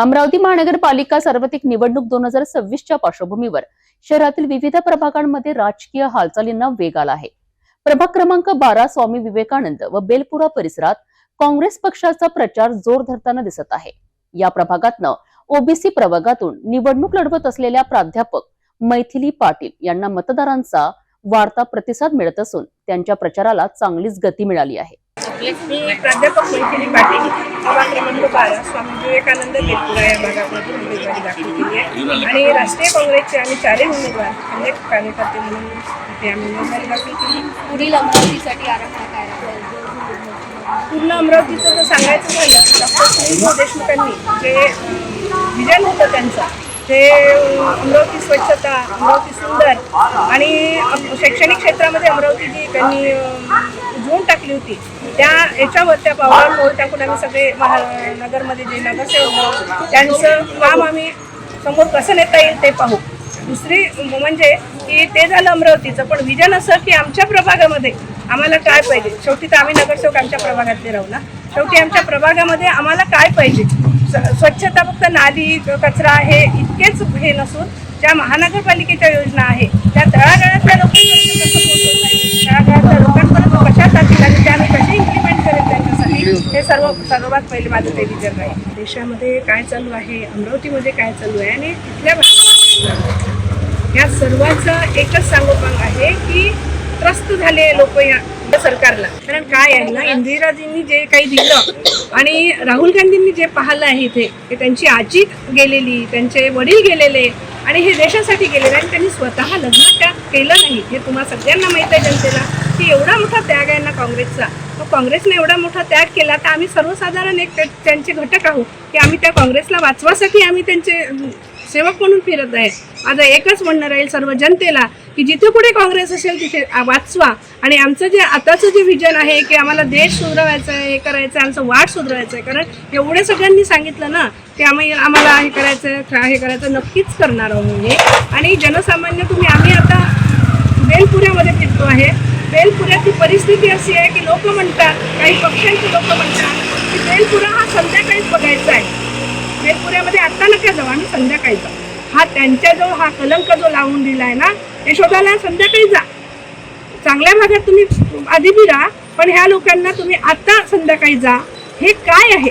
अमरावती महानगरपालिका सार्वत्रिक निवडणूक 2026च्या पार्श्वभूमीवर शहरातील विविध प्रभागांमध्ये राजकीय हालचालींना वेग आला आहे। प्रभाग क्रमांक 12 स्वामी विवेकानंद व बेलपुरा परिसरात काँग्रेस पक्षाचा प्रचार जोर धरताना दिसत आहे। या प्रभागातनं ओबीसी प्रवर्गातून निवडणूक लढवत असलेल्या प्राध्यापक मैथिली पाटील यांना मतदारांचा वाढता प्रतिसाद मिळत असून त्यांच्या प्रचाराला चांगलीच गती मिळाली आहे। मी प्राध्यापक मैथिली पाटील प्रभाग क्रमांक 12 स्वामी विवेकानंद बेलपुरा या भागामध्ये उमेदवारी दाखल केली आहे आणि राष्ट्रीय काँग्रेसचे आम्ही चारही उमेदवार अनेक कार्यकर्ते म्हणून इथे आम्ही उमेदवारी दाखल केली। पुढील अमरावतीसाठी आराखडा काय राहील? पूर्ण अमरावतीचं जर सांगायचं झालं डॉक्टर सुनील देशमुखांनी जे विजन होतं त्यांचं ते अमरावती स्वच्छता, अमरावती सुंदर आणि शैक्षणिक क्षेत्रामध्ये अमरावती जी त्यांनी उजळून टाकली होती याच्यावर त्या पावलावर पाऊल टाकून आम्ही सगळे नगरमध्ये जे नगरसेवक त्यांचं काम आम्ही समोर कसं नेता येईल ते पाहू। दुसरी म्हणजे की ते झालं अमरावतीचं, पण विजन असं की आमच्या प्रभागामध्ये आम्हाला काय पाहिजे। शेवटी तर आम्ही नगरसेवक आमच्या प्रभागातले राहू ना, शेवटी आमच्या प्रभागामध्ये आम्हाला काय पाहिजे। स्वच्छता फक्त नाली कचरा हे इतकेच हे नसून ज्या महानगरपालिकेच्या योजना आहे त्या तळागाळातल्या लोकांपर्यंत कशा जातील आणि त्या आम्ही कसे इम्प्लिमेंट करेल त्यांच्यासाठी हे सर्वात पहिले माझं ते विजन राहील। देशामध्ये काय चालू आहे, अमरावतीमध्ये काय चालू आहे आणि तिथल्या या सर्वांचं एकच सांगोपांग आहे की त्रस्त झाले लोक या सरकारला। कारण काय आहे ना, इंदिराजींनी जे काही दिलं आणि राहुल गांधींनी जे पाहिलं आहे इथे की त्यांची आजी गेलेली, त्यांचे वडील गेलेले आणि हे देशासाठी गेलेले आणि त्यांनी स्वतः लग्न केलं नाही हे तुम्हा सगळ्यांना माहीत आहे जनतेला की एवढा मोठा त्याग आहे ना काँग्रेसचा। तो काँग्रेसने एवढा मोठा त्याग केला तर आम्ही सर्वसाधारण एक त्यांचे घटक आहोत की आम्ही त्या काँग्रेसला वाचवासाठी आम्ही त्यांचे सेवक म्हणून फिरत आहे। माझं एकच म्हणणं राहील सर्व जनतेला की जिथे कुठे काँग्रेस असेल तिथे वाचवा आणि आमचं जे आताचं जे विजन आहे की आम्हाला देश सुधारायचा आहे, हे करायचं आहे, आमचं वाट सुधारायचं आहे। कारण एवढे सगळ्यांनी सांगितलं ना की आम्हाला हे करायचं नक्कीच करणार आहोत हे। आणि जनसामान्य आम्ही आता बेलपुऱ्यामध्ये फिरतो आहे। बेलपुऱ्याची परिस्थिती अशी आहे की लोक म्हणतात, काही पक्षांचे लोक म्हणतात की बेलपुरा हा संध्याकाळीच बघायचा आहे। बेलपुऱ्यामध्ये आत्ता नका जाऊ, आम्ही संध्याकाळी जाऊ। हा त्यांच्याजवळ हा कलंक जो लावून दिलाय ना यशोदाला संध्याकाळी जा। चांगल्या भागात तुम्ही आधी बी राहा, पण ह्या लोकांना तुम्ही आता संध्याकाळी जा। हे काय आहे?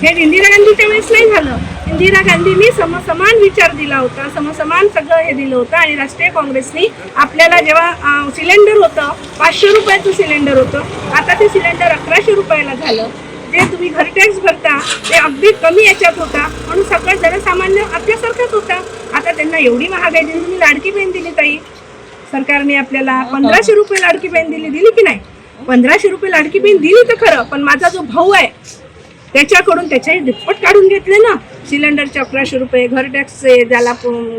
हे इंदिरा गांधीच्या वेळेस नाही झालं। इंदिरा गांधींनी समसमान विचार दिला होता, समसमान सगळं हे दिलं होतं आणि राष्ट्रीय काँग्रेसनी आपल्याला जेव्हा सिलेंडर होतं 500 रुपयाचं सिलेंडर होतं, आता ते सिलेंडर 1100 रुपयाला झालं। जे तुम्ही घर टॅक्स भरता ते अगदी कमी याच्यात होता म्हणून सगळं जनसामान्य आपल्यासारखंच होता। आता त्यांना एवढी महागाई दिली। तुम्ही लाडकी बहीण दिली ताई, सरकारने आपल्याला 1500 रुपये लाडकी बहीण दिली की नाही? 1500 रुपये लाडकी बहीण दिली तर खरं, पण माझा जो भाऊ आहे त्याच्याकडून त्याच्याही दुप्पट काढून घेतले ना। सिलेंडरचे 1100 रुपये, घर टॅक्सचे, त्याला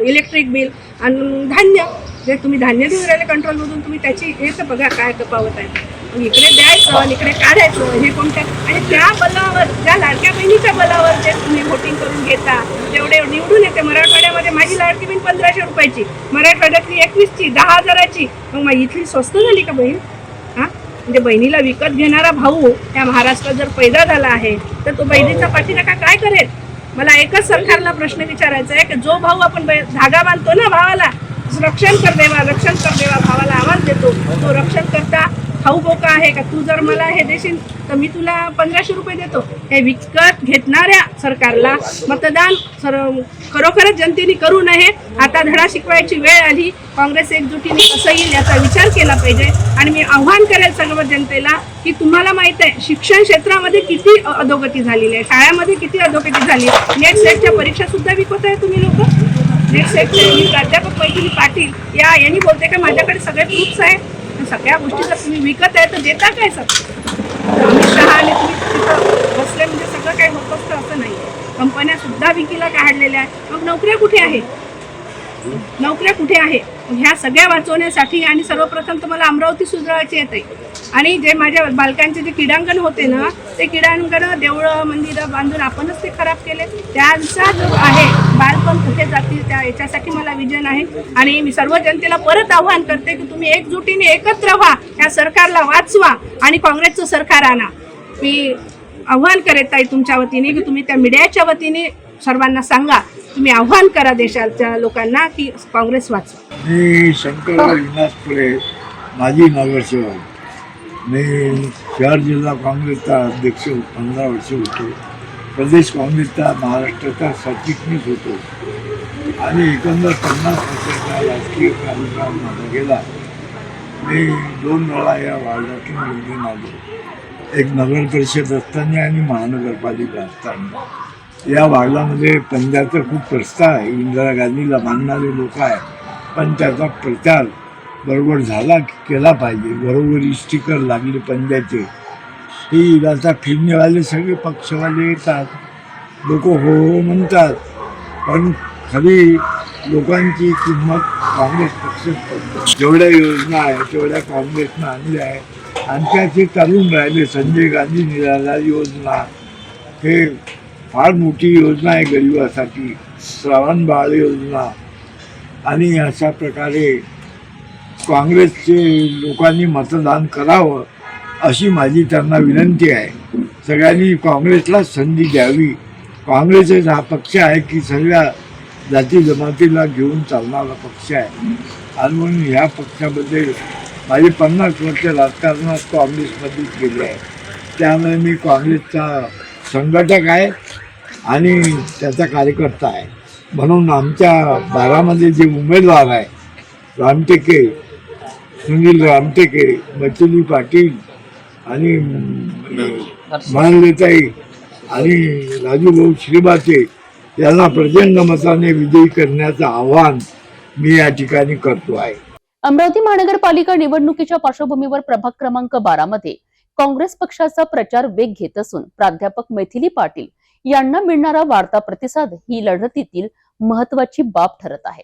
इलेक्ट्रिक बिल आणि धान्य जे तुम्ही धान्य देऊन राहिले कंट्रोलमधून, तुम्ही त्याची हे तर बघा काय तफावत आहे। इकडे द्यायचं आणि इकडे काढायचं हे कोणत्या आणि त्या बलावर, त्या लाडक्या बहिणीच्या बलावर जे तुम्ही वोटिंग करून घेता तेवढे निवडून येते। मराठवाड्यामध्ये माझी लाडकी बहीण 1500 रुपयाची, मराठवाड्यातली 21ची, 10,000ची, मग इथली स्वस्त झाली का बहीण? हां, म्हणजे बहिणीला विकत घेणारा भाऊ त्या महाराष्ट्रात जर पैदा झाला आहे तर तो बहिणीचा पाठीराखा काय करेल? मला एकच सरकारला प्रश्न विचारायचा आहे की जो भाऊ आपण धागा बांधतो ना भावाला, रक्षण कर देवा भावाला आवाज देतो, तो रक्षण करता भाऊ बोका आहे का? तू जर मला हे देशील तर मी तुला 1500 रुपये देतो। हे विकत घेतणाऱ्या सरकारला मतदान खरोखरच जनतेने करू नये। आता धडा शिकवायची वेळ आली। काँग्रेस एकजुटीने कसं येईल याचा विचार केला पाहिजे आणि मी आव्हान करेल सर्व जनतेला की तुम्हाला माहित आहे शिक्षण क्षेत्रामध्ये किती अधोगती झालेली आहे, शाळेमध्ये किती अधोगती झाली। नेट सेटच्या परीक्षा सुद्धा विकत आहे तुम्ही लोक। नेट सेटचे मी प्राध्यापक मैथिली पाटील यांनी बोलते का माझ्याकडे सगळे प्रूफ्स आहे, सगळ्या गोष्टी जर तुम्ही विकत आहे तर देता काय? अमित शहा आणि तुम्ही तिथं बसले म्हणजे सगळं काही होत असतं असं नाही। कंपन्या सुद्धा विकीला काढलेल्या आहेत, मग नोकऱ्या कुठे आहे? ह्या सगळ्या वाचवण्यासाठी आणि सर्वप्रथम तुम्हाला अमरावती सुधारायची येते आणि जे माझ्या बालकांचे जे क्रीडांगण होते ना ते क्रीडांगण देवळं मंदिरं बांधून आपणच ते खराब केले। त्यांचा जो आहे बालपण कुठे जातील त्या याच्यासाठी मला विजन आहे आणि मी सर्व जनतेला परत आव्हान करते की तुम्ही एकजुटीने एकत्र व्हा, या सरकारला वाचवा आणि काँग्रेसचं सरकार आणा। मी आव्हान करत आहे तुमच्या वतीने की तुम्ही त्या मीडियाच्या वतीने सर्वांना सांगा, तुम्ही आव्हान करा देशाच्या लोकांना की काँग्रेस वाचवा. मी शंकरराव विनाश पुढे माजी नगरसेवक. मी शहर जिल्हा काँग्रेसचा अध्यक्ष 15 वर्ष होतो. प्रदेश काँग्रेसचा महाराष्ट्राचा सरचिटणीस होतो आणि एकंदर 50 वर्षाचा राजकीय कार्यकाळ माझा गेला. मी 2 वेळा या वार्डातून निवडून आलो, एक नगर परिषद असताना आणि महानगरपालिका असताना. या वार्डामध्ये पंजाबचा खूप प्रस्ताव आहे, इंदिरा गांधीला मानणारे लोक आहेत, पण त्याचा प्रचार बरोबर झाला केला पाहिजे. घरोघरी स्टिकर लागले पंजाबचे. ही आता फिरण्यावाले सगळे पक्षवाले येतात, लोक हो हो म्हणतात, पण खरी लोकांची किंमत काँग्रेस पक्षच करतो. जेवढ्या योजना आहे तेवढ्या काँग्रेसनं आणल्या आहे आणि त्याचे चालून राहिले. संजय गांधी निराधार योजना हे फार मोठी योजना आहे गरिबासाठी, श्रावण बाळ योजना. आणि अशा प्रकारे काँग्रेसचे लोकांनी मतदान करावं अशी माझी त्यांना विनंती आहे. सगळ्यांनी काँग्रेसला संधी द्यावी. काँग्रेस हा पक्ष आहे की सगळ्या जाती जमातीला घेऊन चालणारा पक्ष आहे आणि म्हणून ह्या पक्षाबद्दल माझे 50 वर्ष राजकारणात काँग्रेसमध्येच गेले आहे. त्यामुळे मी काँग्रेसचा संघटक आहे आणि त्याचा कार्यकर्ता आहे. म्हणून आमच्या बारामध्ये जे उमेदवार आहे, रामटेके, सुनील रामटेके, मच्छली पाटील आणि मानलेताई आणि राजूभाऊ श्रीबाचे यांना प्रचंड मताने विजयी करण्याचं आव्हान मी या ठिकाणी करतो आहे. अमरावती महानगरपालिका निवडणुकीच्या पार्श्वभूमीवर प्रभाग क्रमांक 12 मध्ये काँग्रेस पक्षाचा प्रचार वेग घेत असून प्राध्यापक मैथिली पाटील यांना मिळणारा वाढता प्रतिसाद ही लढतीतील महत्वाची बाब ठरत आहे.